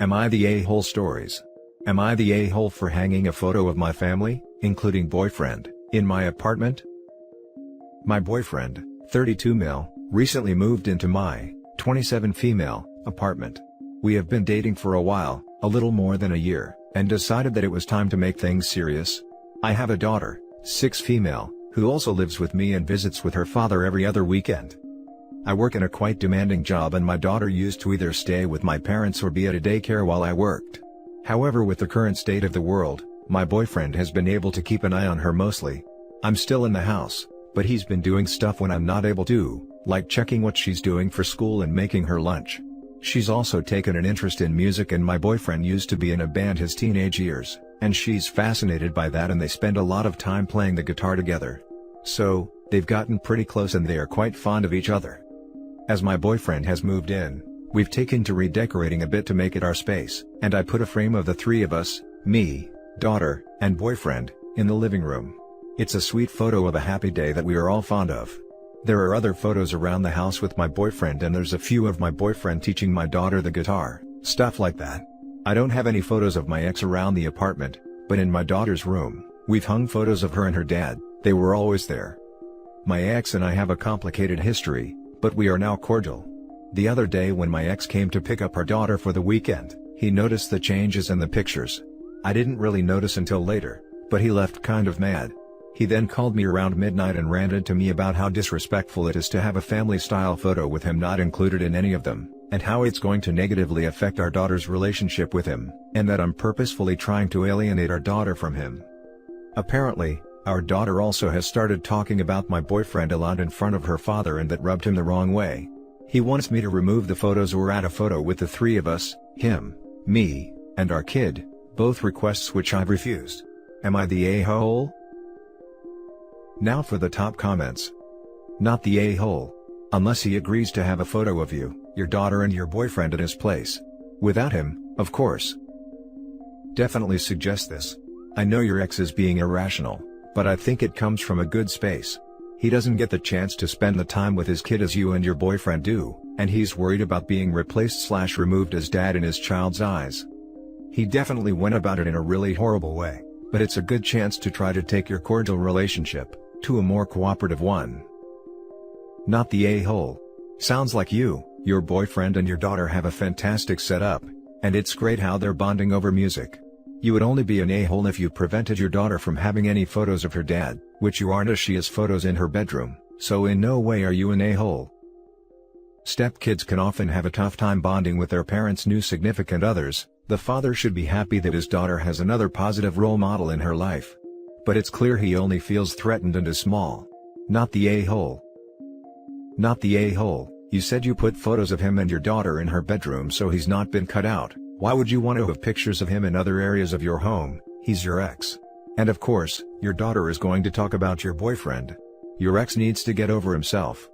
Am I the a-hole stories? Am I the a-hole for hanging a photo of my family, including boyfriend, in my apartment? My boyfriend, 32 male, recently moved into my, 27 female, apartment. We have been dating for a while, a little more than a year, and decided that it was time to make things serious. I have a daughter, 6 female, who also lives with me and visits with her father every other weekend. I work in a quite demanding job and my daughter used to either stay with my parents or be at a daycare while I worked. However, with the current state of the world, my boyfriend has been able to keep an eye on her mostly. I'm still in the house, but he's been doing stuff when I'm not able to, like checking what she's doing for school and making her lunch. She's also taken an interest in music and my boyfriend used to be in a band his teenage years, and she's fascinated by that and they spend a lot of time playing the guitar together. So, they've gotten pretty close and they are quite fond of each other. As my boyfriend has moved in, we've taken to redecorating a bit to make it our space, and I put a frame of the 3 of us, me, daughter, and boyfriend, in the living room. It's a sweet photo of a happy day that we are all fond of. There are other photos around the house with my boyfriend and there's a few of my boyfriend teaching my daughter the guitar, stuff like that. I don't have any photos of my ex around the apartment, but in my daughter's room, we've hung photos of her and her dad. They were always there. My ex and I have a complicated history, but we are now cordial. The other day when my ex came to pick up our daughter for the weekend, he noticed the changes in the pictures. I didn't really notice until later, but he left kind of mad. He then called me around midnight and ranted to me about how disrespectful it is to have a family-style photo with him not included in any of them, and how it's going to negatively affect our daughter's relationship with him, and that I'm purposefully trying to alienate our daughter from him. Apparently, our daughter also has started talking about my boyfriend a lot in front of her father and that rubbed him the wrong way. He wants me to remove the photos or add a photo with the 3 of us, him, me, and our kid, both requests which I've refused. Am I the a-hole? Now for the top comments. Not the a-hole. Unless he agrees to have a photo of you, your daughter and your boyfriend at his place. Without him, of course. Definitely suggest this. I know your ex is being irrational, but I think it comes from a good space. He doesn't get the chance to spend the time with his kid as you and your boyfriend do, and he's worried about being replaced/removed as dad in his child's eyes. He definitely went about it in a really horrible way, but it's a good chance to try to take your cordial relationship to a more cooperative one. Not the a-hole. Sounds like you, your boyfriend and your daughter have a fantastic setup, and it's great how they're bonding over music. You would only be an a-hole if you prevented your daughter from having any photos of her dad, which you aren't as she has photos in her bedroom, so in no way are you an a-hole. Stepkids can often have a tough time bonding with their parents' new significant others. The father should be happy that his daughter has another positive role model in her life. But it's clear he only feels threatened and is small. Not the a-hole. Not the a-hole. You said you put photos of him and your daughter in her bedroom so he's not been cut out. Why would you want to have pictures of him in other areas of your home? He's your ex. And of course, your daughter is going to talk about your boyfriend. Your ex needs to get over himself.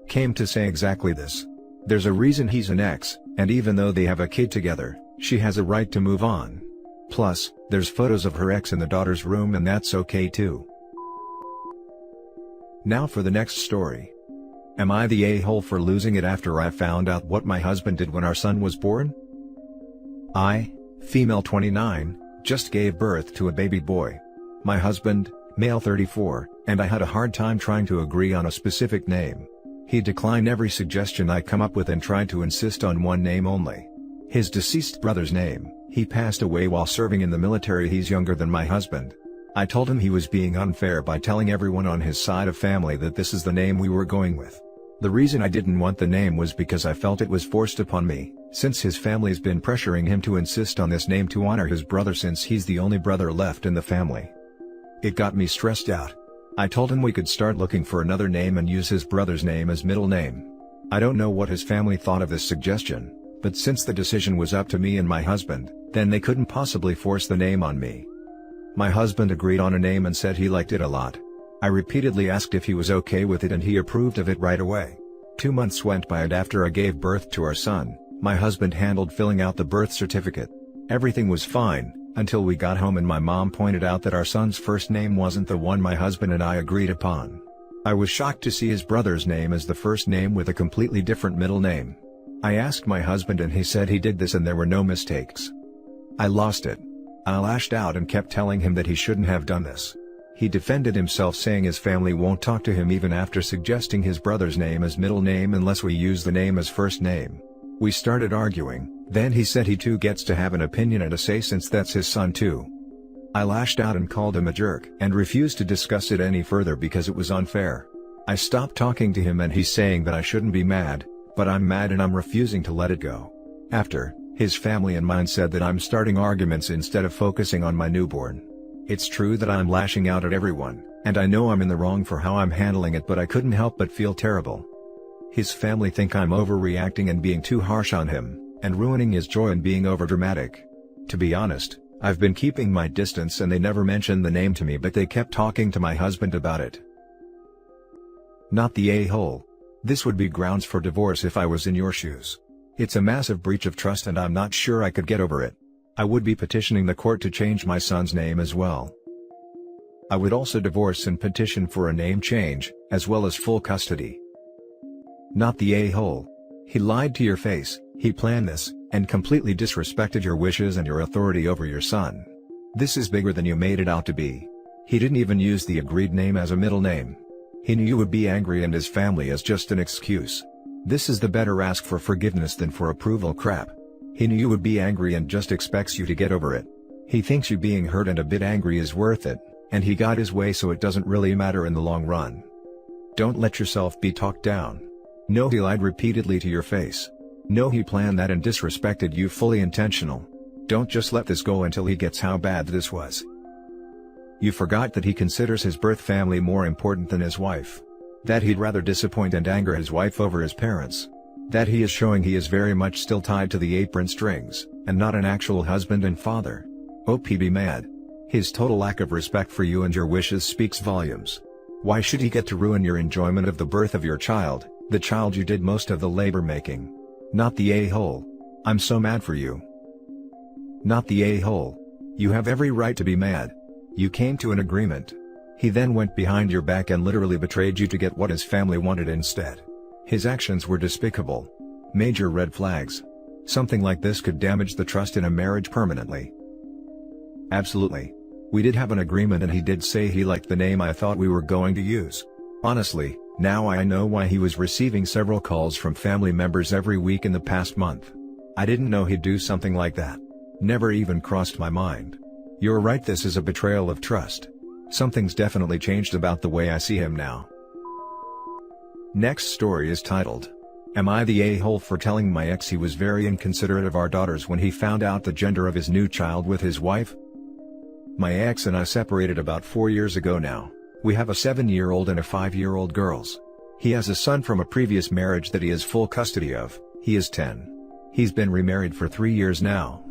Came to say exactly this. There's a reason he's an ex, and even though they have a kid together, she has a right to move on. Plus, there's photos of her ex in the daughter's room and that's okay too. Now for the next story. Am I the a-hole for losing it after I found out what my husband did when our son was born? I, female 29, just gave birth to a baby boy. My husband, male 34, and I had a hard time trying to agree on a specific name. He declined every suggestion I come up with and tried to insist on one name only. His deceased brother's name. He passed away while serving in the military. He's younger than my husband. I told him he was being unfair by telling everyone on his side of family that this is the name we were going with. The reason I didn't want the name was because I felt it was forced upon me, since his family's been pressuring him to insist on this name to honor his brother since he's the only brother left in the family. It got me stressed out. I told him we could start looking for another name and use his brother's name as middle name. I don't know what his family thought of this suggestion, but since the decision was up to me and my husband, then they couldn't possibly force the name on me. My husband agreed on a name and said he liked it a lot. I repeatedly asked if he was okay with it and he approved of it right away. 2 months went by and after I gave birth to our son, my husband handled filling out the birth certificate. Everything was fine, until we got home and my mom pointed out that our son's first name wasn't the one my husband and I agreed upon. I was shocked to see his brother's name as the first name with a completely different middle name. I asked my husband and he said he did this and there were no mistakes. I lost it. I lashed out and kept telling him that he shouldn't have done this. He defended himself saying his family won't talk to him even after suggesting his brother's name as middle name unless we use the name as first name. We started arguing, then he said he too gets to have an opinion and a say since that's his son too. I lashed out and called him a jerk and refused to discuss it any further because it was unfair. I stopped talking to him and he's saying that I shouldn't be mad, but I'm mad and I'm refusing to let it go. After, his family and mine said that I'm starting arguments instead of focusing on my newborn. It's true that I'm lashing out at everyone, and I know I'm in the wrong for how I'm handling it, but I couldn't help but feel terrible. His family think I'm overreacting and being too harsh on him, and ruining his joy and being overdramatic. To be honest, I've been keeping my distance and they never mentioned the name to me, but they kept talking to my husband about it. Not the a-hole. This would be grounds for divorce if I was in your shoes. It's a massive breach of trust and I'm not sure I could get over it. I would be petitioning the court to change my son's name as well. I would also divorce and petition for a name change, as well as full custody. Not the a-hole. He lied to your face, he planned this, and completely disrespected your wishes and your authority over your son. This is bigger than you made it out to be. He didn't even use the agreed name as a middle name. He knew you would be angry and his family as just an excuse. This is the better ask for forgiveness than for approval crap. He knew you would be angry and just expects you to get over it. He thinks you being hurt and a bit angry is worth it, and he got his way so it doesn't really matter in the long run. Don't let yourself be talked down. No, he lied repeatedly to your face. No, he planned that and disrespected you fully intentional. Don't just let this go until he gets how bad this was. You forgot that he considers his birth family more important than his wife. That he'd rather disappoint and anger his wife over his parents. That he is showing he is very much still tied to the apron strings, and not an actual husband and father. OP be mad. His total lack of respect for you and your wishes speaks volumes. Why should he get to ruin your enjoyment of the birth of your child, the child you did most of the labor making? Not the a-hole. I'm so mad for you. Not the a-hole. You have every right to be mad. You came to an agreement. He then went behind your back and literally betrayed you to get what his family wanted instead. His actions were despicable. Major red flags. Something like this could damage the trust in a marriage permanently. Absolutely. We did have an agreement and he did say he liked the name I thought we were going to use. Honestly, now I know why he was receiving several calls from family members every week in the past month. I didn't know he'd do something like that. Never even crossed my mind. You're right, this is a betrayal of trust. Something's definitely changed about the way I see him now. Next story is titled, Am I the a-hole for telling my ex he was very inconsiderate of our daughters when he found out the gender of his new child with his wife? My ex and I separated about 4 years ago now. We have a 7-year-old and a 5-year-old girls. He has a son from a previous marriage that he has full custody of. He is 10. He's been remarried for 3 years now.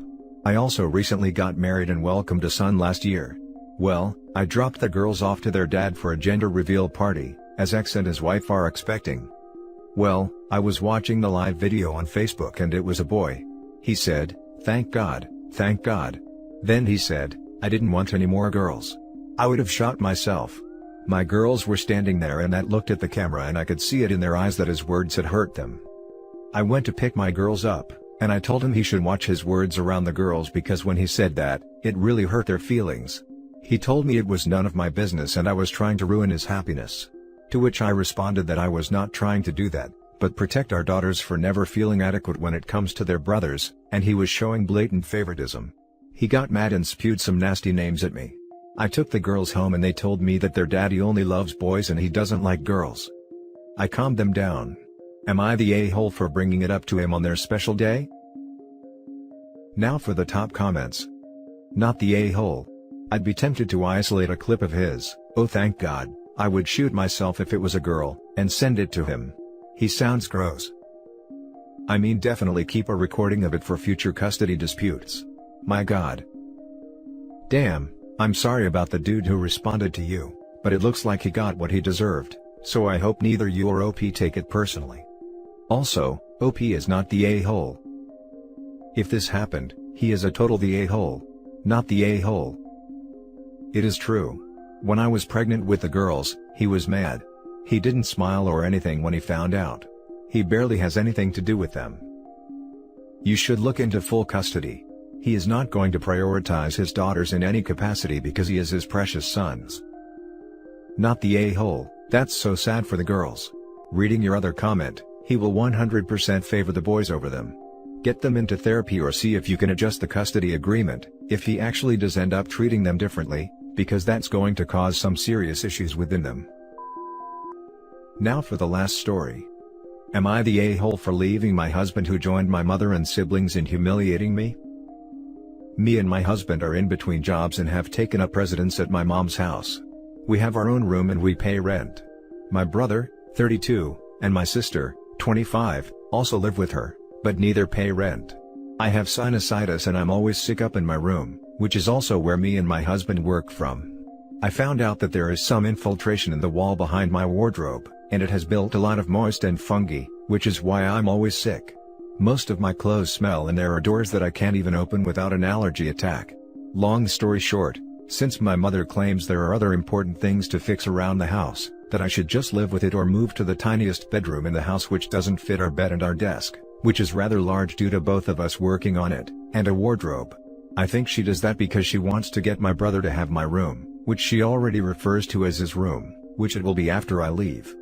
I also recently got married and welcomed a son last year. Well, I dropped the girls off to their dad for a gender reveal party, as ex and his wife are expecting. Well, I was watching the live video on Facebook and it was a boy. He said, "Thank God, thank God." Then he said, "I didn't want any more girls." I would have shot myself. My girls were standing there and that looked at the camera and I could see it in their eyes that his words had hurt them. I went to pick my girls up, and I told him he should watch his words around the girls because when he said that, it really hurt their feelings. He told me it was none of my business and I was trying to ruin his happiness. To which I responded that I was not trying to do that, but protect our daughters for never feeling adequate when it comes to their brothers, and he was showing blatant favoritism. He got mad and spewed some nasty names at me. I took the girls home and they told me that their daddy only loves boys and he doesn't like girls. I calmed them down. Am I the a-hole for bringing it up to him on their special day? Now for the top comments. Not the a-hole. I'd be tempted to isolate a clip of his, "Oh thank God, I would shoot myself if it was a girl," and send it to him. He sounds gross. I mean, definitely keep a recording of it for future custody disputes. My God. Damn, I'm sorry about the dude who responded to you, but it looks like he got what he deserved, so I hope neither you or OP take it personally. Also, OP is not the a-hole. If this happened, he is a total the a-hole. Not the a-hole. It is true. When I was pregnant with the girls, he was mad. He didn't smile or anything when he found out. He barely has anything to do with them. You should look into full custody. He is not going to prioritize his daughters in any capacity because he is his precious sons. Not the a-hole. That's so sad for the girls. Reading your other comment, he will 100% favor the boys over them. Get them into therapy or see if you can adjust the custody agreement, if he actually does end up treating them differently, because that's going to cause some serious issues within them. Now for the last story. Am I the a-hole for leaving my husband who joined my mother and siblings in humiliating me? Me and my husband are in between jobs and have taken up residence at my mom's house. We have our own room and we pay rent. My brother, 32, and my sister, 25, also live with her, but neither pay rent. I have sinusitis and I'm always sick up in my room, which is also where me and my husband work from. I found out that there is some infiltration in the wall behind my wardrobe, and it has built a lot of moist and fungi, which is why I'm always sick. Most of my clothes smell and there are doors that I can't even open without an allergy attack. Long story short, since my mother claims there are other important things to fix around the house, that I should just live with it or move to the tiniest bedroom in the house which doesn't fit our bed and our desk, which is rather large due to both of us working on it, and a wardrobe. I think she does that because she wants to get my brother to have my room, which she already refers to as his room, which it will be after I leave.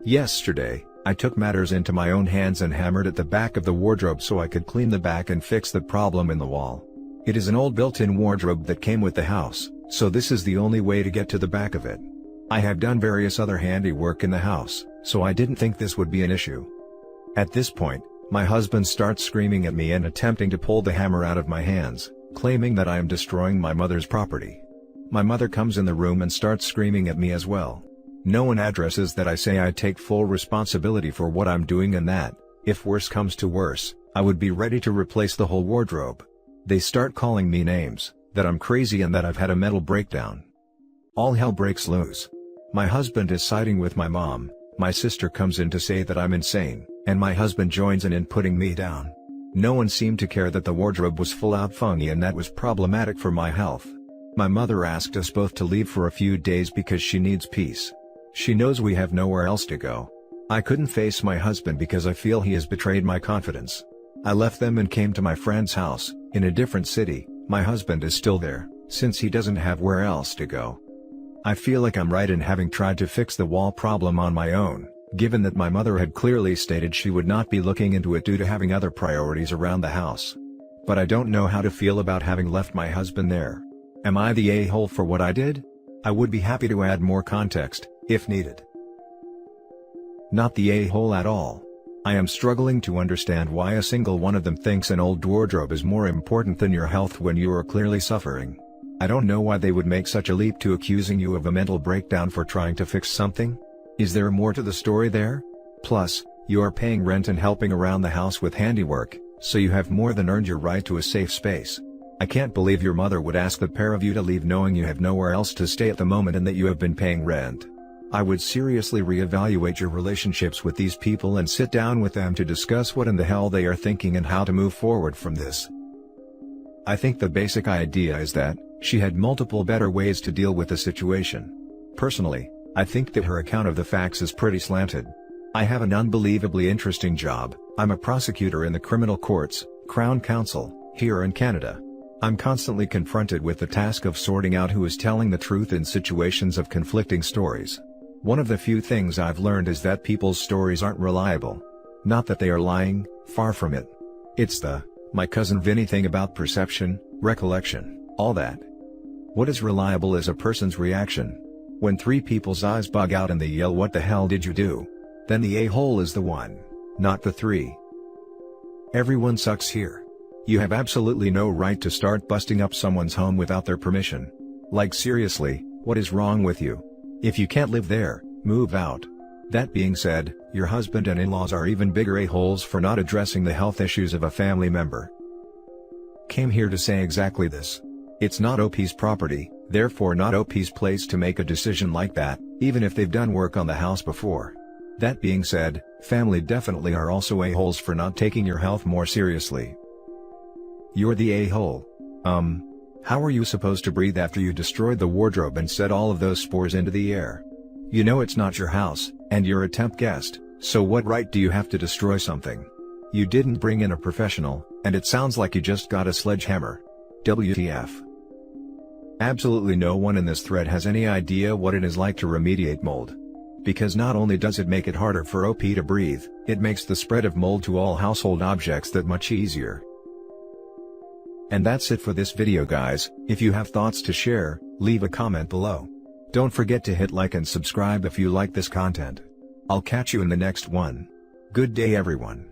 Yesterday, I took matters into my own hands and hammered at the back of the wardrobe so I could clean the back and fix the problem in the wall. It is an old built-in wardrobe that came with the house, so this is the only way to get to the back of it. I have done various other handiwork in the house, so I didn't think this would be an issue. At this point, my husband starts screaming at me and attempting to pull the hammer out of my hands, claiming that I am destroying my mother's property. My mother comes in the room and starts screaming at me as well. No one addresses that I say I take full responsibility for what I'm doing and that, if worse comes to worse, I would be ready to replace the whole wardrobe. They start calling me names, that I'm crazy and that I've had a mental breakdown. All hell breaks loose. My husband is siding with my mom, my sister comes in to say that I'm insane, and my husband joins in putting me down. No one seemed to care that the wardrobe was full out fungi and that was problematic for my health. My mother asked us both to leave for a few days because she needs peace. She knows we have nowhere else to go. I couldn't face my husband because I feel he has betrayed my confidence. I left them and came to my friend's house, in a different city. My husband is still there, since he doesn't have where else to go. I feel like I'm right in having tried to fix the wall problem on my own, given that my mother had clearly stated she would not be looking into it due to having other priorities around the house. But I don't know how to feel about having left my husband there. Am I the a-hole for what I did? I would be happy to add more context, if needed. Not the a-hole at all. I am struggling to understand why a single one of them thinks an old wardrobe is more important than your health when you are clearly suffering. I don't know why they would make such a leap to accusing you of a mental breakdown for trying to fix something. Is there more to the story there? Plus, you are paying rent and helping around the house with handiwork, so you have more than earned your right to a safe space. I can't believe your mother would ask the pair of you to leave knowing you have nowhere else to stay at the moment and that you have been paying rent. I would seriously reevaluate your relationships with these people and sit down with them to discuss what in the hell they are thinking and how to move forward from this. I think the basic idea is that she had multiple better ways to deal with the situation. Personally, I think that her account of the facts is pretty slanted. I have an unbelievably interesting job. I'm a prosecutor in the criminal courts, Crown Counsel, here in Canada. I'm constantly confronted with the task of sorting out who is telling the truth in situations of conflicting stories. One of the few things I've learned is that people's stories aren't reliable. Not that they are lying, far from it. It's the, my cousin Vinny thing about perception, recollection, all that. What is reliable is a person's reaction. When three people's eyes bug out and they yell "What the hell did you do?" then the a-hole is the one, not the three. Everyone sucks here. You have absolutely no right to start busting up someone's home without their permission. Like seriously, what is wrong with you? If you can't live there, move out. That being said, your husband and in-laws are even bigger a-holes for not addressing the health issues of a family member. Came here to say exactly this. It's not OP's property, therefore not OP's place to make a decision like that, even if they've done work on the house before. That being said, family definitely are also a-holes for not taking your health more seriously. You're the a-hole. How are you supposed to breathe after you destroyed the wardrobe and set all of those spores into the air? You know it's not your house, and you're a temp guest, so what right do you have to destroy something? You didn't bring in a professional, and it sounds like you just got a sledgehammer. WTF. Absolutely no one in this thread has any idea what it is like to remediate mold. Because not only does it make it harder for OP to breathe, it makes the spread of mold to all household objects that much easier. And that's it for this video, guys. If you have thoughts to share, leave a comment below. Don't forget to hit like and subscribe if you like this content. I'll catch you in the next one. Good day, everyone.